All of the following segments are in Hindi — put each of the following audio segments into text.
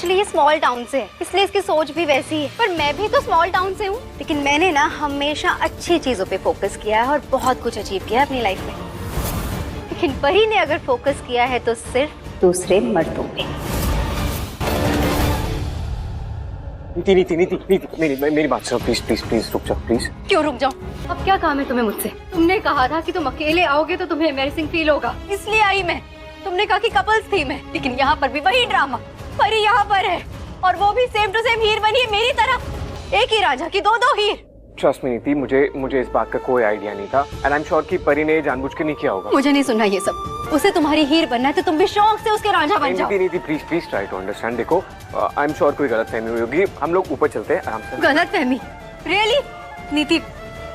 एक्चुअली ये स्मॉल टाउन से है, इसलिए इसकी सोच भी वैसी है। पर मैं भी तो स्मॉल टाउन से हूँ, लेकिन मैंने ना हमेशा अच्छी चीजों पे फोकस किया है और बहुत कुछ अचीव किया है अपनी लाइफ में। लेकिन परी ने अगर फोकस किया है तो सिर्फ दूसरे मर्दों पे। नीति नीति नीति नीति मेरी बात सुनो, प्लीज प्लीज प्लीज रुक जाओ प्लीज। क्यों रुक जाऊं? अब क्या काम है तुम्हें मुझसे? तुमने कहा था कि तुम अकेले आओगे तो तुम्हें एम्बैरेसिंग फील होगा, इसलिए आई मैं। तुमने कहा कि कपल्स थीम है, लेकिन यहाँ पर भी वही ड्रामा। परी यहाँ पर है और वो भी सेम टू सेम हीर बनी है मेरी तरह। एक ही राजा की दो हीर। ट्रस्ट मी नीति, मुझे इस बात का कोई आइडिया नहीं था एंड आई एम श्योर कि परी ने जानबूझ के नहीं किया होगा। मुझे नहीं सुनना ये सब। उसे तुम्हारी हीर बनना है तो तुम भी शौक से उसके राजा बन जाओ। Niti please please try to understand. देखो आई एम श्योर कोई गलतफहमी हुई होगी, हम लोग ऊपर चलते हैं आराम से। गलतफहमी? रियली? नीति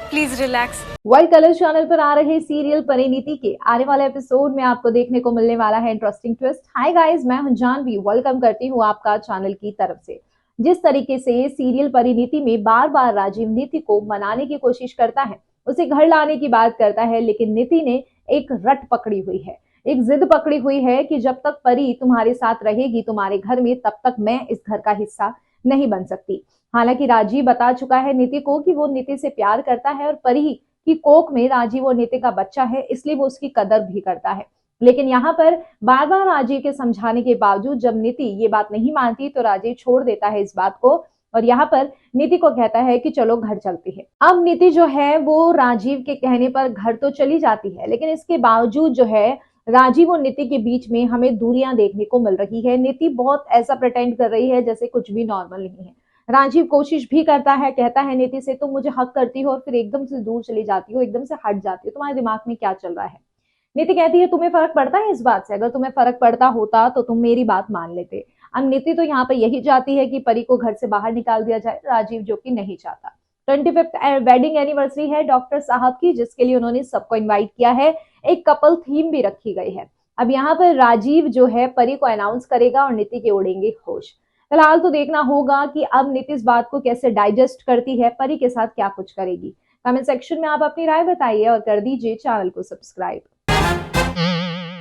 please relax. World colour channel पर आ रहे सीरियल परिणीति के आने वाले एपिसोड में आपको देखने को मिलने वाला है इंटरेस्टिंग ट्विस्ट। हाय गाइस, मैं हूं जानवी, वेलकम करती हूं आपका चैनल की तरफ से। जिस तरीके से सीरियल परिणीति में बार बार राजीव नीति को मनाने की कोशिश करता है, उसे घर लाने की बात करता है, लेकिन नीति ने एक रट पकड़ी हुई है, एक जिद पकड़ी हुई है कि जब तक परी तुम्हारे साथ रहेगी तुम्हारे घर में, तब तक मैं इस घर का हिस्सा नहीं बन सकती। हालांकि राजीव बता चुका है नीति को कि वो नीति से प्यार करता है और परी की कोख में राजीव और नीति का बच्चा है, इसलिए वो उसकी कदर भी करता है। लेकिन यहाँ पर बार बार राजीव के समझाने के बावजूद जब नीति ये बात नहीं मानती तो राजीव छोड़ देता है इस बात को और यहाँ पर नीति को कहता है कि चलो घर चलती है। अब नीति जो है वो राजीव के कहने पर घर तो चली जाती है, लेकिन इसके बावजूद जो है राजीव और नीति के बीच में हमें दूरियां देखने को मिल रही है। नीति बहुत ऐसा प्रिटेंड कर रही है जैसे कुछ भी नॉर्मल नहीं है। राजीव कोशिश भी करता है, कहता है नीति से तुम मुझे हक करती हो और फिर एकदम से दूर चली जाती हो, एकदम से हट जाती हो, तुम्हारे दिमाग में क्या चल रहा है? नीति कहती है तुम्हें फर्क पड़ता है इस बात से? अगर तुम्हें फर्क पड़ता होता तो तुम मेरी बात मान लेते। अब नीति तो यहाँ पे यही चाहती है कि परी को घर से बाहर निकाल दिया जाए, राजीव जो कि नहीं चाहता। 25th वेडिंग एनिवर्सरी है डॉक्टर साहब की, जिसके लिए उन्होंने सबको इन्वाइट किया है। एक कपल थीम भी रखी गई है। अब यहाँ पर राजीव जो है परी को अनाउंस करेगा और नीति के उड़ेंगे होश। फिलहाल तो देखना होगा कि अब नीति इस बात को कैसे डाइजेस्ट करती है, परी के साथ क्या कुछ करेगी। कमेंट सेक्शन में आप अपनी राय बताइए और कर दीजिए चैनल को सब्सक्राइब।